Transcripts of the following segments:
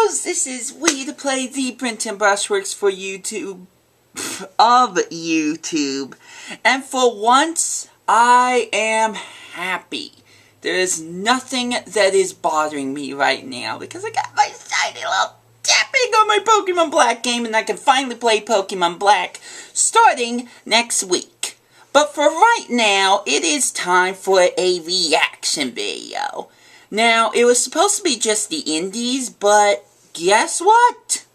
Heroes! This is Wii2PLAY, the print and brushworks for YouTube, of YouTube. And for once, I am happy. There is nothing that is bothering me right now, because I got my shiny little tapping on my Pokemon Black game, and I can finally play Pokemon Black starting next week. But for right now, it is time for a reaction video. Now, it was supposed to be just the indies, but guess what?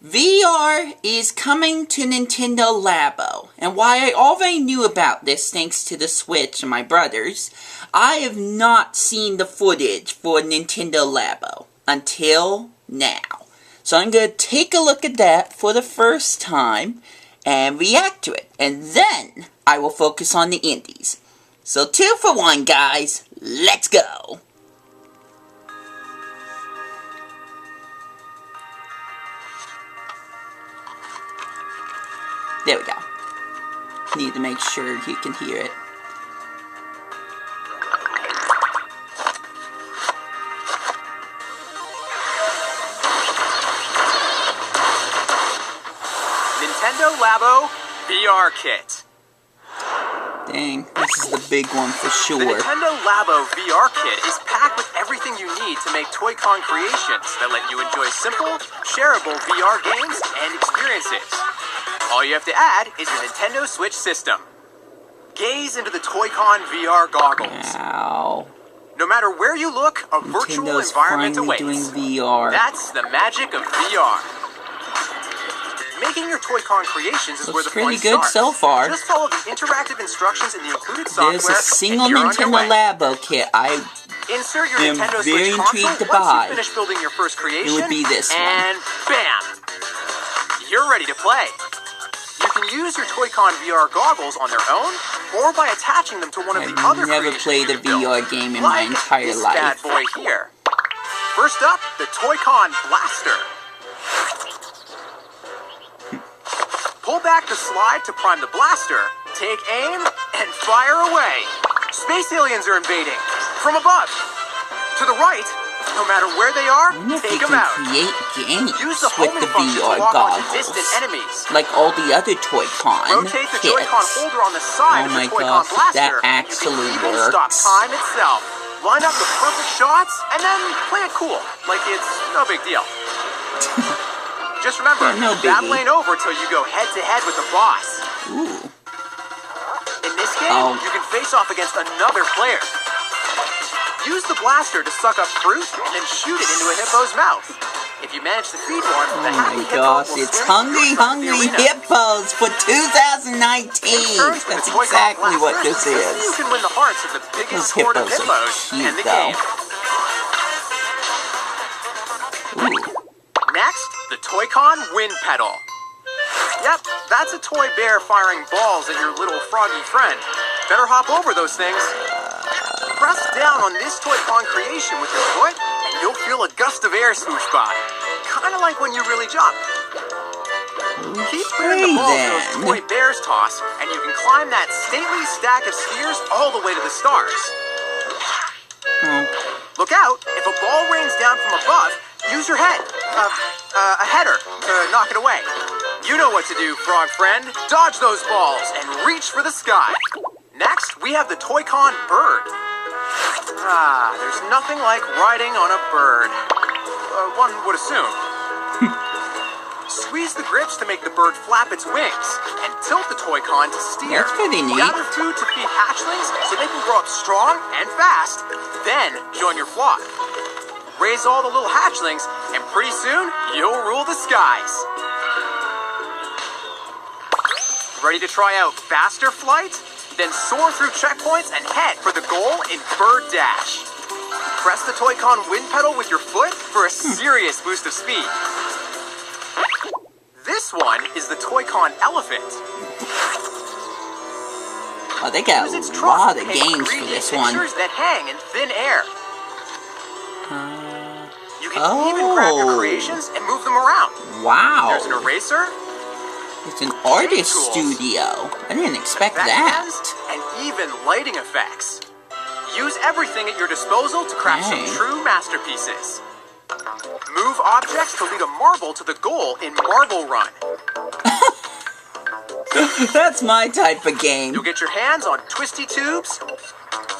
VR is coming to Nintendo Labo. And while I already knew about this thanks to the Switch and my brothers, I have not seen the footage for Nintendo Labo until now. So I'm going to take a look at that for the first time and react to it. And then I will focus on the indies. So 2 for 1, guys. Let's go! There we go. Need to make sure you can hear it. Nintendo Labo VR Kit. Dang, this is the big one for sure. The Nintendo Labo VR Kit is packed with everything you need to make Toy-Con creations that let you enjoy simple, shareable VR games and experiences. All you have to add is your Nintendo Switch system. Gaze into the Toy-Con VR goggles. Wow. No matter where you look, a virtual environment awaits. Doing VR. That's the magic of VR. Making your Toy-Con creations is where the fun starts. Pretty good so far. Just follow the interactive instructions in the included software. There's a single Nintendo Labo kit I Insert your am Nintendo very Switch intrigued to console. buy. Once you finish building your first creation, It would be this one. And bam! You're ready to play. You can use your Toy-Con VR goggles on their own, or by attaching them to one of the other I've never played a VR game in my entire life. Bad boy here. First up, the Toy-Con Blaster. Pull back the slide to prime the blaster, take aim, and fire away. Space aliens are invading. From above. To the right. No matter where they are, take them out. Create games Use the with homing the function VR to lock onto goggles, distant enemies. like all the other Toy-Con Rotate the kits. Joy-Con holder on the side of the Toy-Con blaster. That actually you can even stop works. time itself. Line up the perfect shots, and then play it cool, like it's no big deal. Just remember, battle ain't over till you go head-to-head with the boss. Ooh. In this game, you can face off against another player. Use the blaster to suck up fruit and then shoot it into a hippo's mouth. If you manage to feed one, the happy hippo will it's swim Hungry Hippos for 2019. That's exactly what this is. You can win the hearts of the biggest horde of hippos in the game. Ooh. Next, the Toy-Con Wind Pedal. Yep, that's a toy bear firing balls at your little froggy friend. Better hop over those things. Press down on this Toy-Con creation with your foot, and you'll feel a gust of air swoosh by. Kinda like when you really jump. Keep spinning the balls those toy bears toss, and you can climb that stately stack of spheres all the way to the stars. Look out, if a ball rains down from above, use your head. A header to knock it away. You know what to do, frog friend. Dodge those balls and reach for the sky. Next, we have the Toy-Con Bird. There's nothing like riding on a bird. One would assume. Squeeze the grips to make the bird flap its wings, and tilt the Toy-Con to steer. That's pretty neat. Gather food to feed hatchlings so they can grow up strong and fast. Then join your flock. Raise all the little hatchlings, and pretty soon, you'll rule the skies. Ready to try out faster flight? Then soar through checkpoints and head for the goal in Bird Dash. Press the Toy-Con wind pedal with your foot for a serious boost of speed. This one is the Toy-Con Elephant. Oh, they got a lot of games for this one. That hang in thin air. You can even grab your creations and move them around. Wow. There's an eraser. It's an artist studio. I didn't expect that. And even lighting effects. Use everything at your disposal to craft some true masterpieces. Move objects to lead a marble to the goal in Marble Run. That's my type of game. You'll get your hands on twisty tubes.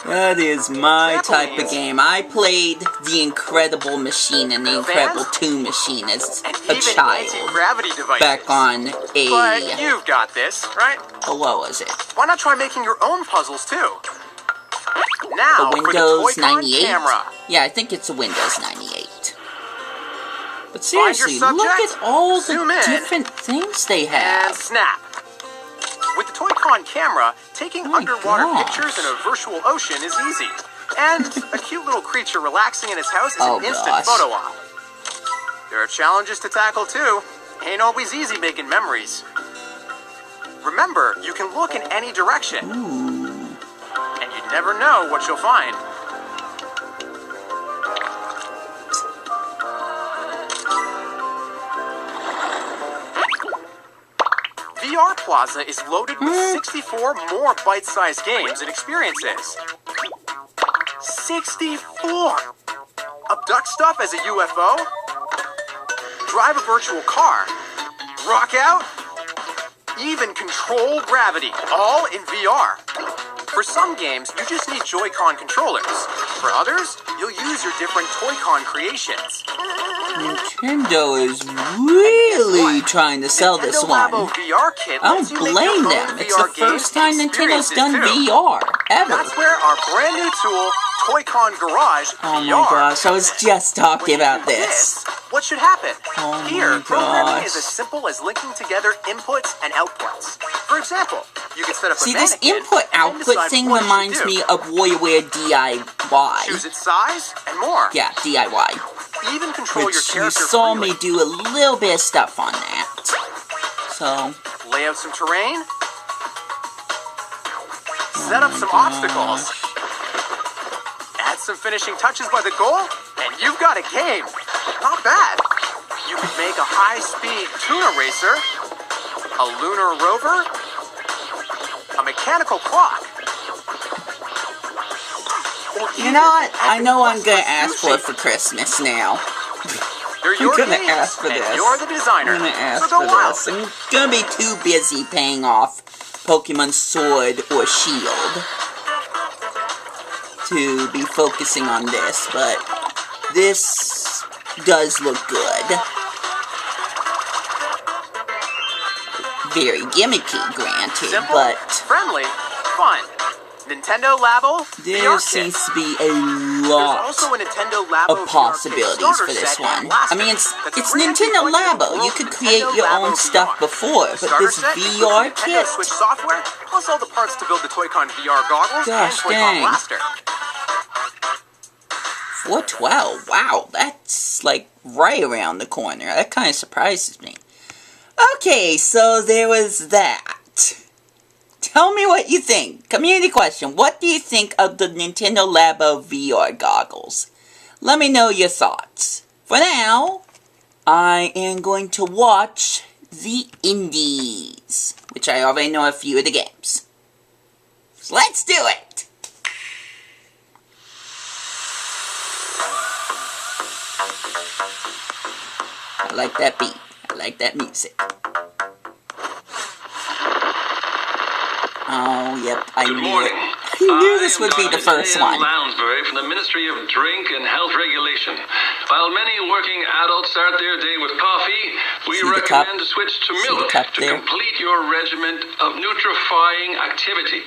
That is my type of game. I played The Incredible Machine and The Incredible 2 Machine as a child. Anti-gravity devices. Back on a... But you've got this, right? What was it? Why not try making your own puzzles too? Now The Windows for the Toy-Con 98? camera. Yeah, I think it's a Windows 98. But seriously, look at all the different things they have. And snap. With the Toy-Con camera, taking underwater pictures in a virtual ocean is easy. And a cute little creature relaxing in his house is an instant photo op. There are challenges to tackle too. Ain't always easy making memories. Remember, you can look in any direction. And you never know what you'll find. VR Plaza is loaded with 64 more bite-sized games and experiences. 64! Abduct stuff as a UFO? Drive a virtual car? Rock out? Even control gravity, all in VR. For some games, you just need Joy-Con controllers. For others, you'll use your different Toy-Con creations. Nintendo is really trying to sell this one. Nintendo Labo VR kit I don't blame them. It's the first time Nintendo's done VR, ever. That's where our brand new tool, Toy-Con Garage VR. Oh my gosh, I was just talking about this. What should happen? Oh Here, my programming gosh. is as simple as linking together inputs and outputs. For example, you can set up See, a this mannequin and input-output decide thing what it should reminds do. me of WarioWare DIY. Choose its size and more. Yeah, DIY. Even control your Which you character saw freely. me do a little bit of stuff on that. So, Lay out some terrain. Set up some obstacles. Add some finishing touches by the goal, and you've got a game. Not bad. You could make a high-speed tuna racer, a lunar rover, a mechanical clock. Or you even know what? an I know I'm epic gonna ask for it sushi. for Christmas now. They're I'm your gonna games, ask for and this. you're the designer. I'm gonna ask so go for wild. this. I'm gonna be too busy paying off Pokemon Sword or Shield to be focusing on this, but this does look good. Very gimmicky, granted, Simple, but friendly, fun. Nintendo Labo there VR seems kit. to be a There's lot also a Nintendo Labo of possibilities for this one. I mean, it's Nintendo Labo. You could create your own stuff before, but this VR kit? Switch software, plus all the parts to build the Toy-Con VR goggles and Gosh, Toy-Con dang. Blaster. 412. Wow, that's like right around the corner. That kind of surprises me. Okay, so there was that. Tell me what you think. Community question. What do you think of the Nintendo Labo VR goggles? Let me know your thoughts. For now, I am going to watch the Indies, which I already know a few of the games. So let's do it! I like that beat. I like that music. Oh, yep, I knew it. I knew this would be the first one. Lounsbury from the Ministry of Drink and Health Regulation. While many working adults start their day with coffee, we recommend to switch to milk to complete your regimen of nutrifying activity.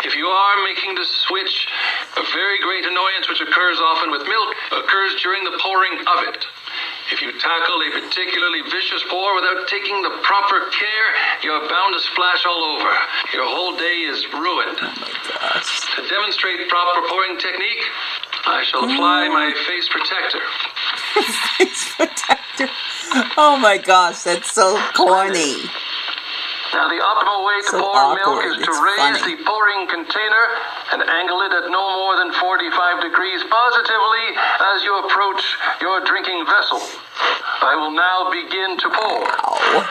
If you are making the switch, a very great annoyance which occurs often with milk occurs during the pouring of it. If you tackle a particularly vicious pour without taking the proper care, you're bound to splash all over. Your whole day is ruined. Oh my gosh. To demonstrate proper pouring technique, I shall apply my face protector. Face protector. Oh my gosh, that's so corny. Now, the optimal way to So pour milk awkward. is to It's raise funny. the pouring container and angle it at no more than 45 degrees positively as you approach your drinking vessel. I will now begin to pour. Ow.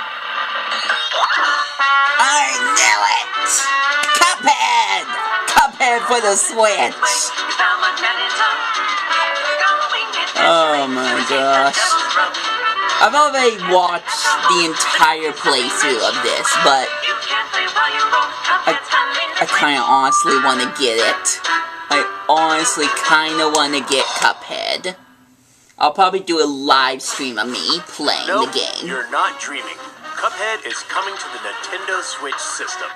I knew it! Cuphead! Cuphead for the Switch! Oh my gosh. I've already watched the entire playthrough of this, but I kind of honestly want to get it. I honestly kind of want to get Cuphead. I'll probably do a live stream of me playing the game. You're not dreaming. Cuphead is coming to the Nintendo Switch system.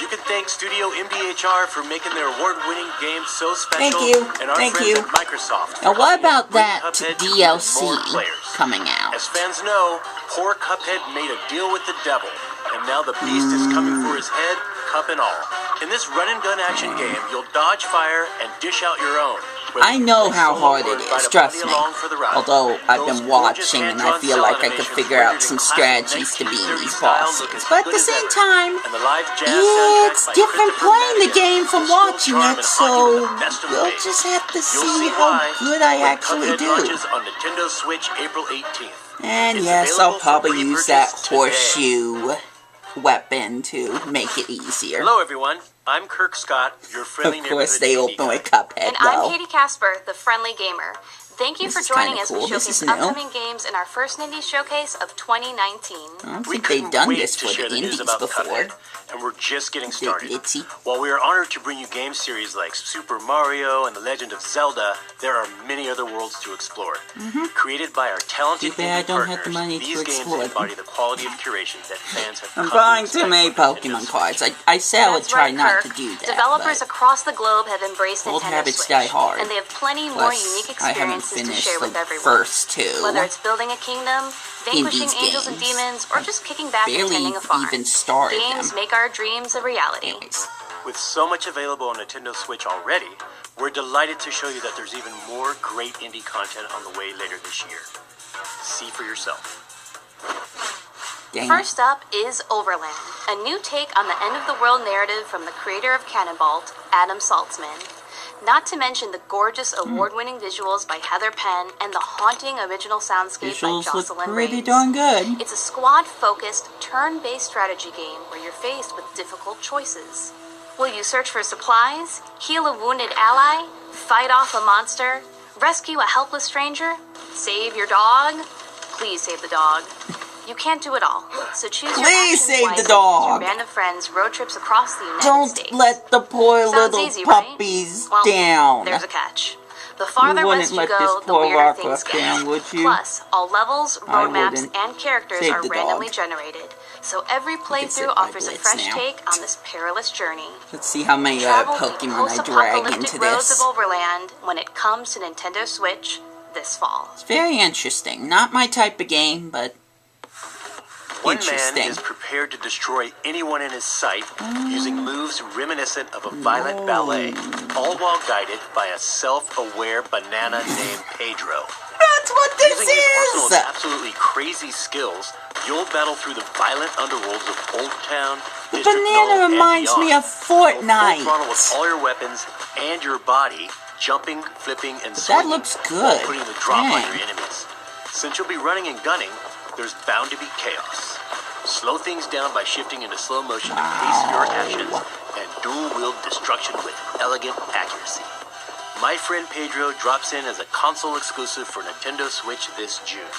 You can thank Studio MDHR for making their award-winning game so special. Thank you. And our friends at Microsoft. Now what about that DLC coming out? As fans know, poor Cuphead made a deal with the devil, and now the beast is coming for his head, cup and all. In this run-and-gun action game, you'll dodge fire and dish out your own. I know how hard it is, trust me. Although I've been watching and I feel like I could figure out some strategies to beat these bosses. But at the same time, it's different playing the game from watching it, so we'll just have to see how good I actually do. And yes, I'll probably use that horseshoe weapon to make it easier. Hello everyone, I'm Kirk Scott, your friendly Of course they open with Cuphead, and I'm Katie Casper, the friendly gamer. Thank you for joining us. We showcase upcoming games in our first Nindies Showcase of 2019. I don't think they've done this for the Indies before. And we're just getting started. While we are honored to bring you game series like Super Mario and The Legend of Zelda, there are many other worlds to explore. Created by our talented indie partners, these games embody the quality of curation that fans have I'm buying too many Pokemon cards. I said I would try not to do that. Developers across the globe have embraced old Nintendo habits Switch, die hard. and they have plenty more unique experiences to share with everyone. First two. Whether it's building a kingdom, vanquishing angels and demons, or just kicking back and tending a farm, games make our dreams a reality. With so much available on Nintendo Switch already, we're delighted to show you that there's even more great indie content on the way later this year. See for yourself. First up is Overland, a new take on the end-of-the-world narrative from the creator of Cannonball, Adam Saltzman. Not to mention the gorgeous award-winning visuals by Heather Penn and the haunting original soundscape by Jocelyn pretty darn good. It's a squad-focused, turn-based strategy game where you're faced with difficult choices. Will you search for supplies, heal a wounded ally, fight off a monster, rescue a helpless stranger, save your dog? Please save the dog. You can't do it all, so choose your actions wisely. Your band of friends road trips across the United States. Don't let the poor little puppies down. There's a catch. The farther west you go, the weirder things get. Plus, all levels, roadmaps, and characters are randomly generated, so every playthrough offers a fresh take on this perilous journey. Let's see how many Pokemon I drag into roads this. of Overland when it comes to Nintendo Switch this fall. It's very interesting. Not my type of game, but one man is prepared to destroy anyone in his sight using moves reminiscent of a violent ballet, all while guided by a self-aware banana named Pedro. That's what this Using his arsenal of absolutely crazy skills, you'll battle through the violent underworlds of Old Town. The banana reminds me of Fortnite. Full throttle with all your weapons and your body, jumping, flipping, and swinging. That looks good. Putting the drop on your enemies. Since you'll be running and gunning, there's bound to be chaos. Slow things down by shifting into slow motion to pace your actions, and dual-wield destruction with elegant accuracy. My friend Pedro drops in as a console exclusive for Nintendo Switch this June.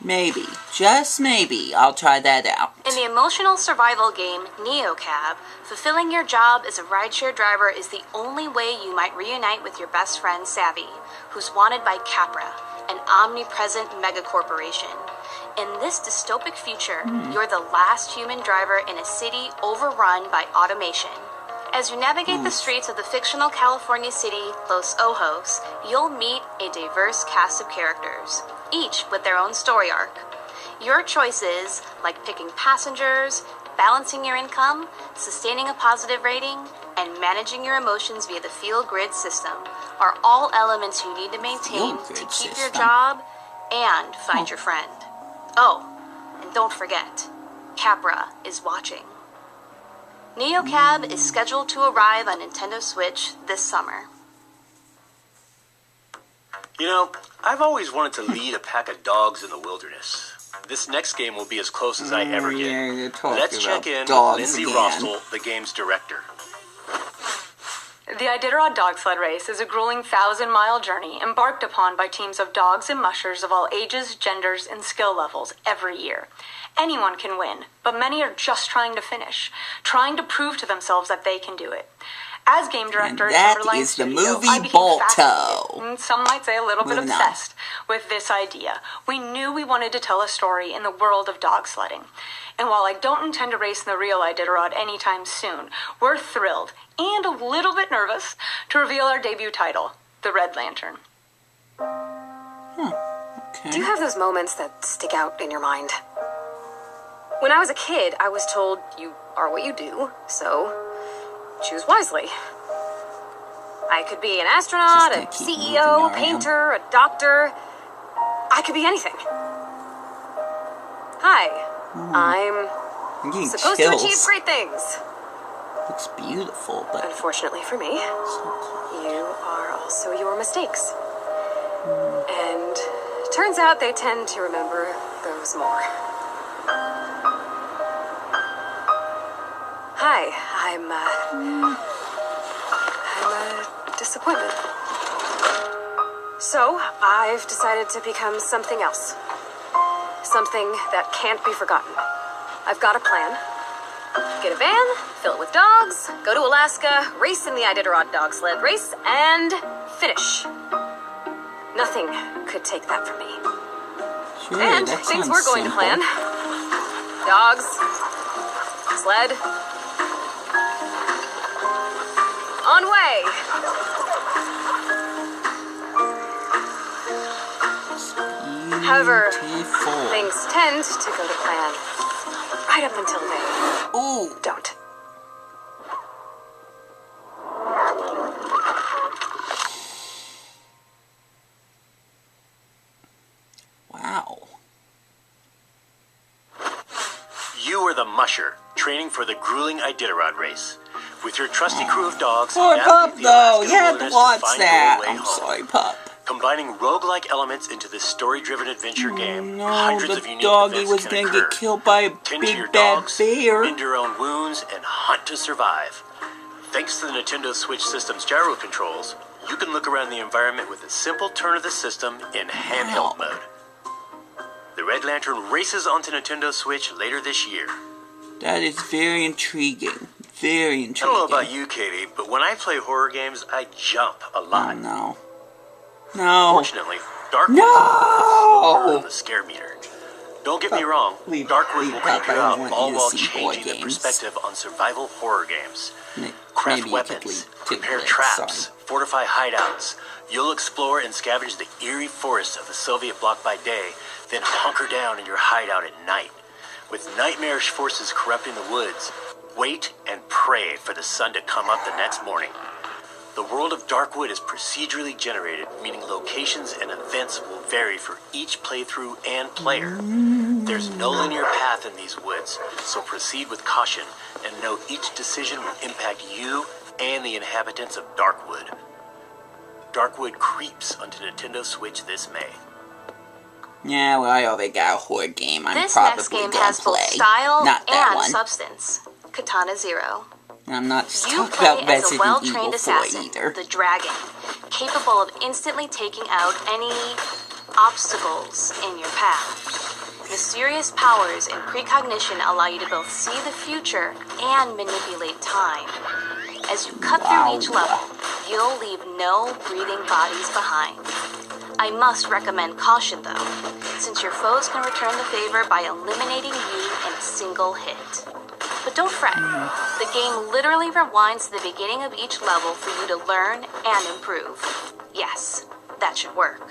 Maybe, just maybe, I'll try that out. In the emotional survival game NeoCab, fulfilling your job as a rideshare driver is the only way you might reunite with your best friend Savvy, who's wanted by Capra, an omnipresent megacorporation. In this dystopic future, you're the last human driver in a city overrun by automation. As you navigate the streets of the fictional California city, Los Ojos, you'll meet a diverse cast of characters, each with their own story arc. Your choices, like picking passengers, balancing your income, sustaining a positive rating, and managing your emotions via the Feel Grid system, are all elements you need to maintain to keep your job and find your friend. Oh, and don't forget, Capra is watching. NeoCab is scheduled to arrive on Nintendo Switch this summer. You know, I've always wanted to lead a pack of dogs in the wilderness. This next game will be as close as I ever get. Let's check in with Lindsay Rostel, the game's director. The Iditarod Dog Sled Race is a grueling 1,000-mile journey embarked upon by teams of dogs and mushers of all ages, genders, and skill levels every year. Anyone can win, but many are just trying to finish, trying to prove to themselves that they can do it. As game director And at that Timberline is the Studio, movie I became Balto. fascinated, and some might say a little bit Moving on. obsessed with this idea. We knew we wanted to tell a story in the world of dog sledding. And while I don't intend to race in the real Iditarod anytime soon, we're thrilled and a little bit nervous to reveal our debut title, The Red Lantern. Okay. Do you have those moments that stick out in your mind? When I was a kid, I was told you are what you do, so choose wisely. I could be an astronaut, a Just keep CEO, moving painter, a doctor. I could be anything. Hi, I'm getting supposed chills. to achieve great things. Looks beautiful, but Unfortunately for me, you are also your mistakes. And turns out they tend to remember those more. Hi, I'm a disappointment. So, I've decided to become something else. Something that can't be forgotten. I've got a plan. Get a van, fill it with dogs, go to Alaska, race in the Iditarod dog sled race, and finish. Nothing could take that from me. sure, And that things sounds we're going simple. to plan. Dogs, sled, on way. However, Beautiful. things tend to go to plan. Right up until they Ooh, don't. wow. You are the musher, training for the grueling Iditarod race. With your trusty crew of dogs, Poor navigate pup, the though. Alaskan You had to wilderness watch find your that. way I'm home. sorry, pup. Combining roguelike elements into this story-driven adventure game, No, hundreds the of unique doggy events was can gonna occur. get killed by a Tend to your big bad dogs, bear. mend your own wounds, and hunt to survive. Thanks to the Nintendo Switch system's gyro controls, you can look around the environment with a simple turn of the system in handheld mode. The Red Lantern races onto Nintendo Switch later this year. That is very intriguing. Very I intriguing. don't know about you, Katie, but when I play horror games, I jump a Oh, lot. no. No. Fortunately, Darkwood No! on the scare meter. Don't get me wrong, Leave- Darkwood leave will Pop. creep you I out don't want all you to while see boy changing the games. perspective on survival horror games. Craft Maybe you could weapons, leave prepare tidbits, traps, sorry. fortify hideouts. You'll explore and scavenge the eerie forests of the Soviet bloc by day, then hunker down in your hideout at night. With nightmarish forces corrupting the woods, wait and pray for the sun to come up the next morning. The world of Darkwood is procedurally generated, meaning locations and events will vary for each playthrough and player. There's no linear path in these woods, so proceed with caution and know each decision will impact you and the inhabitants of Darkwood. Darkwood creeps onto Nintendo Switch this May. Yeah, well, I already got a horror game. I'm This probably next game gonna has play. both style Not that and one. substance. Katana Zero. I'm not just You talking play about as a Resident well-trained Evil 4 assassin, either. the Dragon, capable of instantly taking out any obstacles in your path. Mysterious powers and precognition allow you to both see the future and manipulate time. As you cut through each level, you'll leave no breathing bodies behind. I must recommend caution though, since your foes can return the favor by eliminating you in a single hit. But don't fret, the game literally rewinds to the beginning of each level for you to learn and improve. Yes, that should work.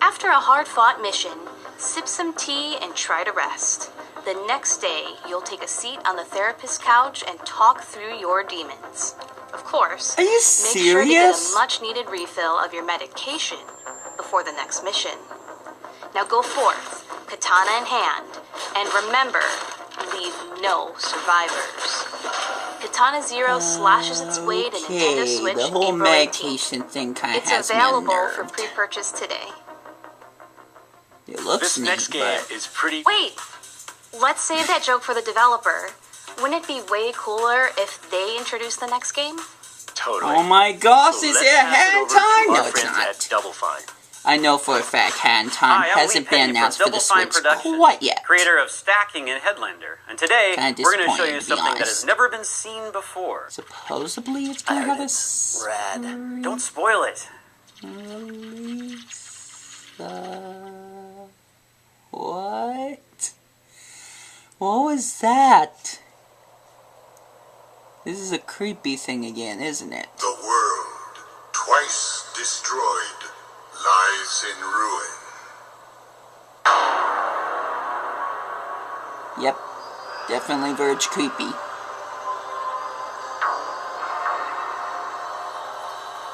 After a hard-fought mission, sip some tea and try to rest. The next day, you'll take a seat on the therapist's couch and talk through your demons. Of course, Are you make sure to get serious? a much-needed refill of your medication before the next mission. Now go forth, katana in hand, and remember, leave no survivors. Katana Zero slashes its way to Nintendo Okay, Switch the whole April 18th. medication thing kind of It's has available me for unnerved. pre-purchase today. It looks This neat, next game but is pretty... Wait! Let's save that joke for the developer. Wouldn't it be way cooler if they introduced the next game? Totally. Oh my gosh, So is let's it a pass it hand over to time? our No, it's friends not. at Double Fine. I know for a fact hand time Hi, I'm hasn't Lee been Penny announced from for the Double Fine Switch Productions, quite yet. creator of Stacking and Headlander. And today, Kinda we're going to show disappointed, you to be something that honest. has never been seen before. Supposedly it's gonna have a Rad. Don't spoil it. What? What was that? This is a creepy thing again, isn't it? The world, twice destroyed, lies in ruin. Yep, definitely verge creepy.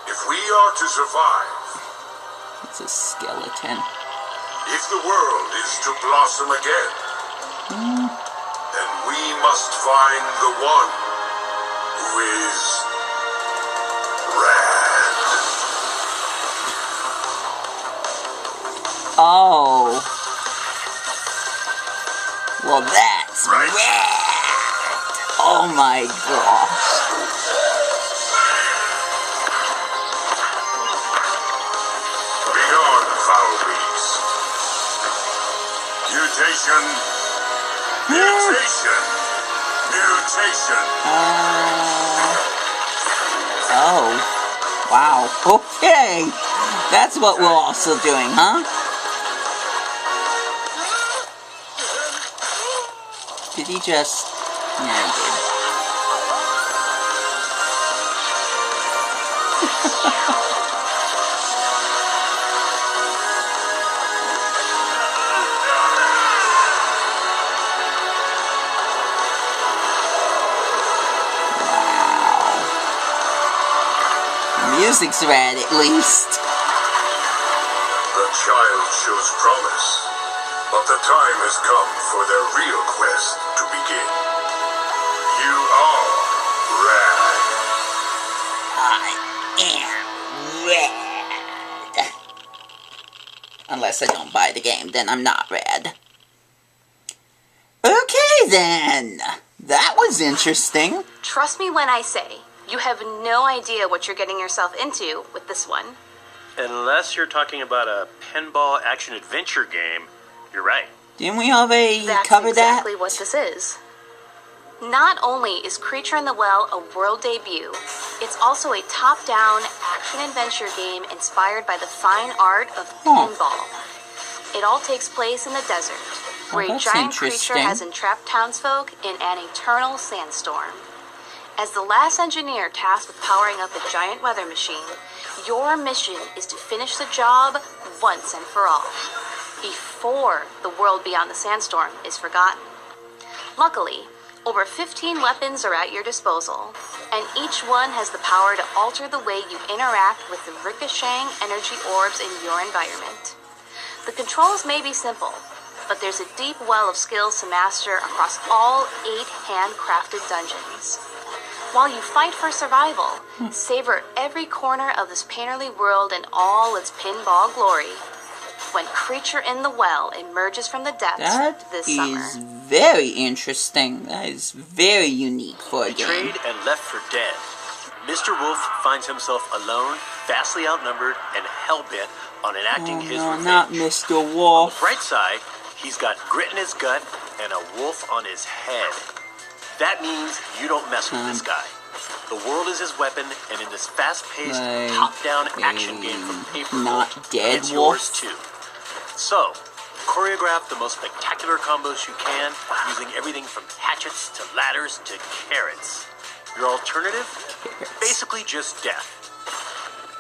If we are to survive, It's a skeleton. if the world is to blossom again, then we must find the one who is Rad. Oh. Well, that's Right. rad. Oh my gosh. Begone, foul beast. Mutation. Mutation. Mutation. Oh. Wow. Okay. That's what we're also doing, huh? Did he just... Yeah, he did. Music's rad, at least. The child shows promise, but the time has come for their real quest to begin. You are Rad. I am rad. Unless I don't buy the game, then I'm not rad. Okay, then. That was interesting. Trust me when I say, you have no idea what you're getting yourself into with this one. Unless you're talking about a pinball action-adventure game, you're right. Didn't we already That's cover exactly that? what this is. Not only is Creature in the Well a world debut, it's also a top-down action-adventure game inspired by the fine art of pinball. It all takes place in the desert, where a that's giant creature interesting. has entrapped townsfolk in an eternal sandstorm. As the last engineer tasked with powering up a giant weather machine, your mission is to finish the job once and for all, before the world beyond the sandstorm is forgotten. Luckily, over 15 weapons are at your disposal, and each one has the power to alter the way you interact with the ricocheting energy orbs in your environment. The controls may be simple, but there's a deep well of skills to master across all 8 handcrafted dungeons. While you fight for survival, savor every corner of this painterly world in all its pinball glory. When Creature in the Well emerges from the depths That this is summer. very interesting. That is very unique for a game. Betrayed and left for dead, Mr. Wolf finds himself alone, vastly outnumbered, and hell-bent on enacting his No, revenge. not Mr. On the Wolf. bright side, he's got grit in his gut and a wolf on his head. That means you don't mess with this guy. The world is his weapon, and in this fast-paced, Like top-down action game from Paper not Wolf, dead it's wolf? yours too. So, choreograph the most spectacular combos you can, using everything from hatchets to ladders to carrots. Your alternative? Basically just death.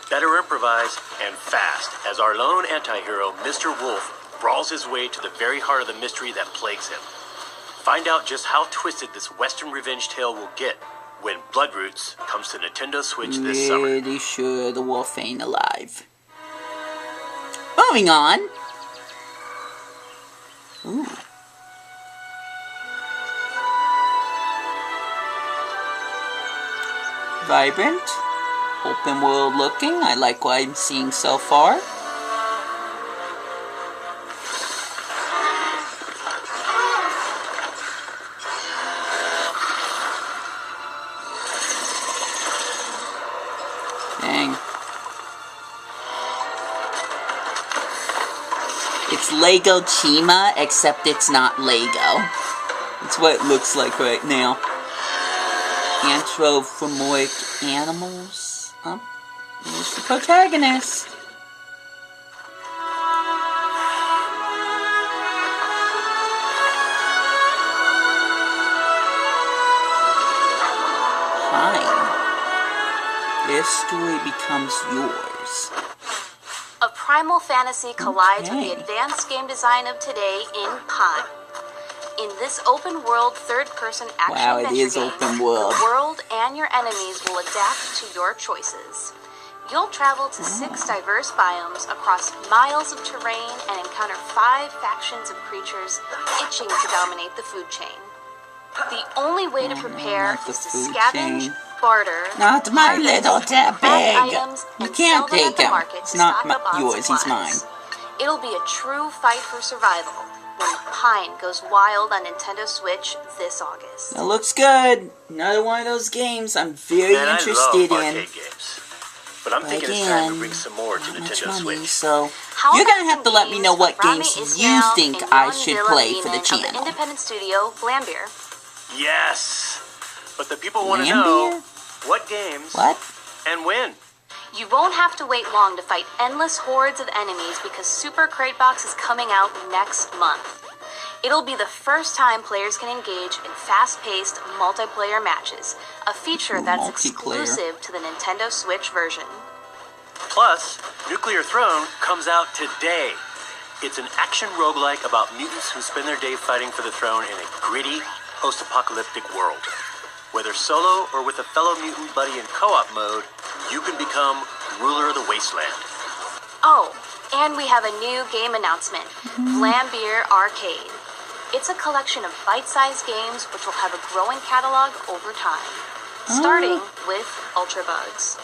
Better improvise and fast, as our lone anti-hero, Mr. Wolf, brawls his way to the very heart of the mystery that plagues him. Find out just how twisted this Western revenge tale will get when Bloodroots comes to Nintendo Switch this summer. Pretty sure the wolf ain't alive. Moving on. Ooh. Vibrant. Open world looking. I like what I'm seeing so far. It's Lego Chima, except it's not Lego. It's what it looks like right now. Anthropomorphic animals. Oh, here's the protagonist. Fine. Their story becomes yours. A primal fantasy collides with the advanced game design of today in Pine. In this open-world, third-person action-adventure game, open world. the world and your enemies will adapt to your choices. You'll travel to 6 diverse biomes across miles of terrain and encounter 5 factions of creatures itching to dominate the food chain. The only way to prepare not the is to food scavenge, chain. barter, Not my little craft bag. items, You and can't sell them at take the him. market It's to not stock up on yours. He's mine. supplies. It'll be a true fight for survival when Pine goes wild on Nintendo Switch this August. That looks good. Another one of those games I'm very Man, interested I love in. arcade games. But I'm thinking it's Again, time to bring some more to not much Nintendo money, Switch. so How you're gonna about have to let me some know what Rami games you Ismail think and I Jan should Villa play for the Lehman of channel. the independent studio Glambeer. Yes! But the people want to Glambeer? know what games What? and when. You won't have to wait long to fight endless hordes of enemies because Super Crate Box is coming out next month. It'll be the first time players can engage in fast-paced multiplayer matches, a feature that's Multiplayer. exclusive to the Nintendo Switch version. Plus, Nuclear Throne comes out today. It's an action roguelike about mutants who spend their day fighting for the throne in a gritty, post-apocalyptic world. Whether solo or with a fellow mutant buddy in co-op mode, you can become ruler of the wasteland. Oh, and we have a new game announcement, Glambeer Arcade. It's a collection of bite-sized games which will have a growing catalog over time, starting with Ultra Bugs.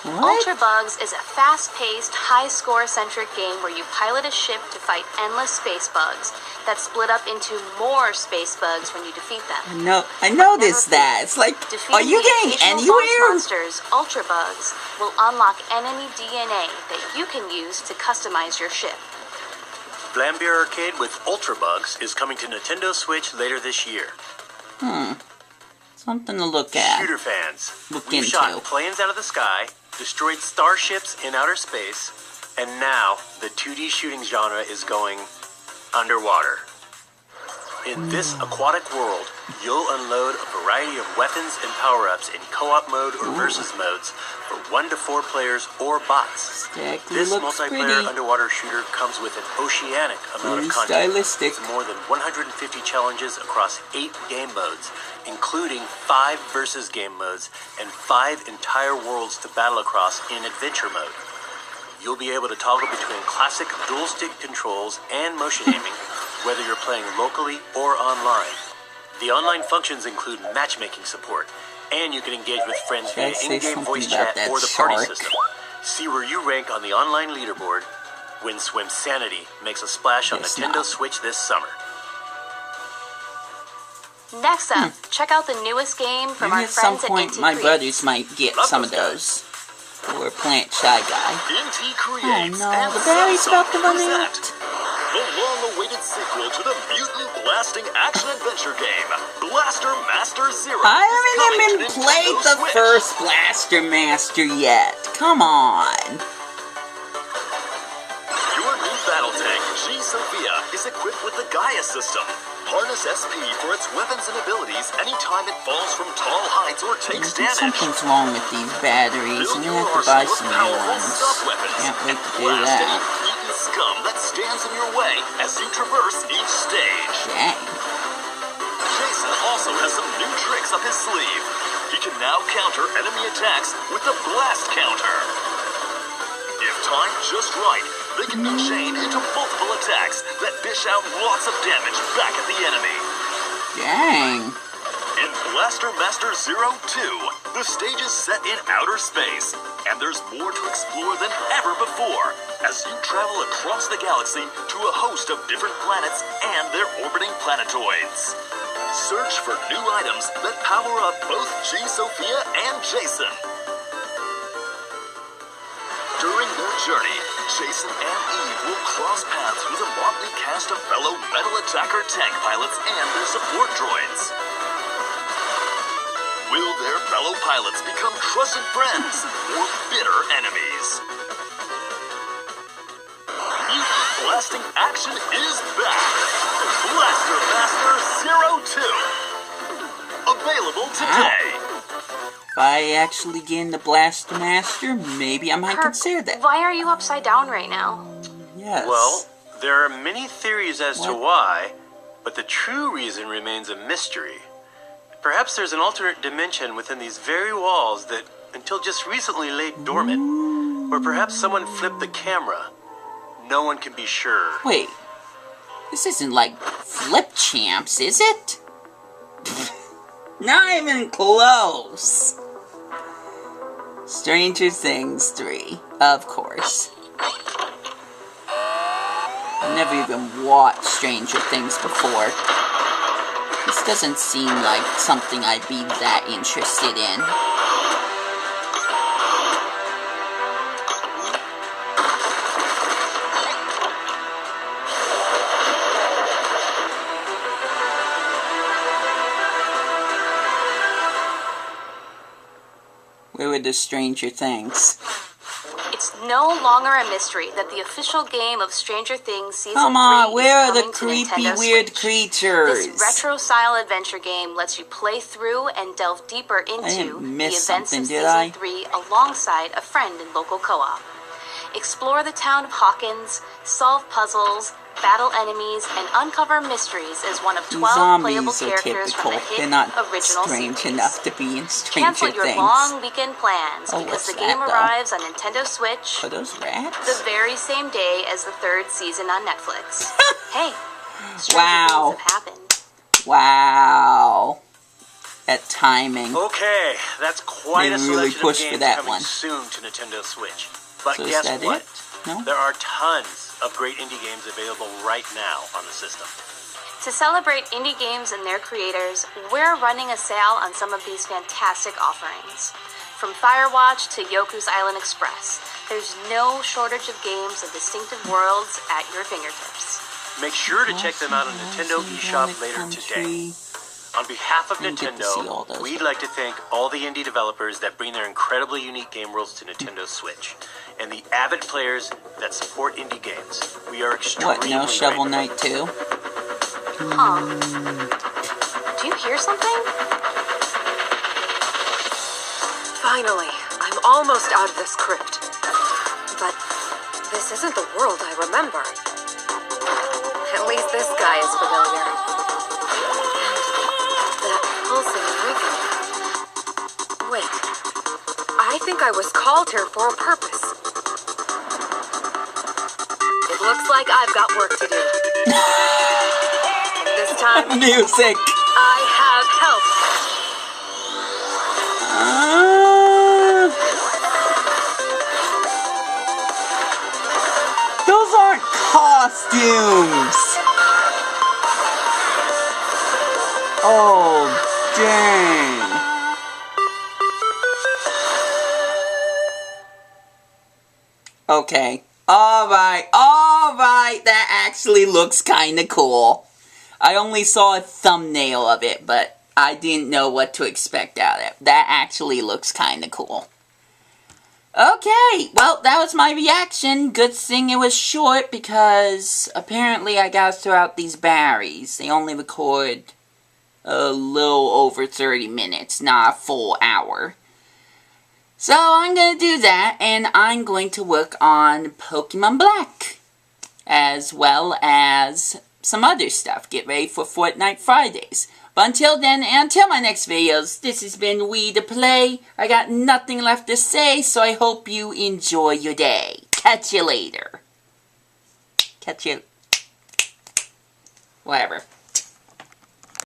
What? Ultra Bugs is a fast-paced, high-score-centric game where you pilot a ship to fight endless space bugs that split up into more space bugs when you defeat them. I noticed that. It's like, are you getting anywhere? Monsters, Ultra Bugs, will unlock enemy DNA that you can use to customize your ship. Glambeer Arcade with Ultra Bugs is coming to Nintendo Switch later this year. Something to look at. Shooter fans, Look we've into. shot planes out of the sky, destroyed starships in outer space, and now the 2D shooting genre is going underwater. In this aquatic world, you'll unload a variety of weapons and power-ups in co-op mode or versus modes for 1 to 4 players or bots. Exactly, This looks multiplayer pretty. underwater shooter comes with an oceanic amount Very of content. stylistic. With more than 150 challenges across 8 game modes, including 5 versus game modes and 5 entire worlds to battle across in adventure mode. You'll be able to toggle between classic dual-stick controls and motion aiming, whether you're playing locally or online. The online functions include matchmaking support, and you can engage with friends Should I via say in-game voice something about chat that or the party shark? system. See where you rank on the online leaderboard when Swim Sanity makes a splash on Yes, Nintendo no. Switch this summer. Next up, check out the newest game from Maybe our at some friends at point Inti my Creates. brothers might get Love some of those those. Or Plant Shy Guy. Inti Oh Creates no, and the battery's about to run present out. the long-awaited sequel to the mutant blasting action-adventure game, Blaster Master Zero. I is haven't coming even to played Nintendo the Switch. first Blaster Master yet. Come on. Your new battle tank, G Sophia, is equipped with the Gaia system. Harness SP for its weapons and abilities anytime it falls from tall heights or takes damage. Something's wrong with these batteries. I'm gonna have to buy some new ones. Can't wait to do Blast that. any mutant scum that stands in your way as you traverse each stage. Dang. Jason also has some new tricks up his sleeve. He can now counter enemy attacks with the blast counter. If timed just right, they can be chained into multiple attacks that dish out lots of damage back at the enemy. Dang. In Blaster Master Zero 2, the stage is set in outer space, and there's more to explore than ever before as you travel across the galaxy to a host of different planets and their orbiting planetoids. Search for new items that power up both G Sophia and Jason. During their journey, Jason and Eve will cross paths with a motley cast of fellow metal attacker tank pilots and their support droids. Will their fellow pilots become trusted friends or bitter enemies? Mutant blasting action is back! Blaster Master 02! Available today! If I actually get into Blaster Master, maybe I might consider that. Why are you upside down right now? Yes. Well, there are many theories as to why, but the true reason remains a mystery. Perhaps there's an alternate dimension within these very walls that, until just recently, lay dormant. Or perhaps someone flipped the camera. No one can be sure. Wait. This isn't like Flip Champs, is it? Not even close. Stranger Things 3, of course. I've never even watched Stranger Things before. This doesn't seem like something I'd be that interested in. Where were the Stranger Things? It's no longer a mystery that the official game of Stranger Things Season 3 Come on, where are the coming to creepy, Nintendo weird Switch. creatures? This retro-style adventure game lets you play through and delve deeper into didn't the miss events something, of did Season I? 3 alongside a friend in local co-op. Explore the town of Hawkins, solve puzzles, battle enemies, and uncover mysteries as one of 12 playable Zombies are characters typical. from the hit They're not original strange series. enough to be in Stranger Cancel your Things. long weekend plans Oh, because what's the game that, though? arrives on Nintendo Switch Are those rats? the very same day as the third season on Netflix. Hey, stranger Wow. things have happened. Wow. That timing. Okay, that's quite They a really selection pushed of for games that coming one. soon to Nintendo Switch. But So is guess that what? it? No? There are tons of great indie games available right now on the system. To celebrate indie games and their creators, we're running a sale on some of these fantastic offerings. From Firewatch to Yoku's Island Express, there's no shortage of games and distinctive worlds at your fingertips. Make sure to check them out on Nintendo eShop later today. On behalf of Didn't get to see all Nintendo, those. we'd like to thank all the indie developers that bring their incredibly unique game worlds to Nintendo Switch, and the avid players that support indie games. We are extremely What, no Shovel grateful. Knight 2? Huh. Do you hear something? Finally, I'm almost out of this crypt. But this isn't the world I remember. At least this guy is familiar. And that pulsing rhythm. Wait, I think I was called here for a purpose. It looks like I've got work to do. This time, Music! I have help. Those aren't costumes! Oh, dang. Okay. Alright, that actually looks kinda cool. I only saw a thumbnail of it, but I didn't know what to expect out of it. That actually looks kinda cool. Okay, well, that was my reaction. Good thing it was short, because apparently I gotta throw out these berries. They only record a little over 30 minutes, not a full hour. So I'm going to do that, and I'm going to work on Pokemon Black, as well as some other stuff. Get ready for Fortnite Fridays. But until then, and until my next videos, this has been Wii2PLAY. I got nothing left to say, so I hope you enjoy your day. Catch you later. Catch you... whatever.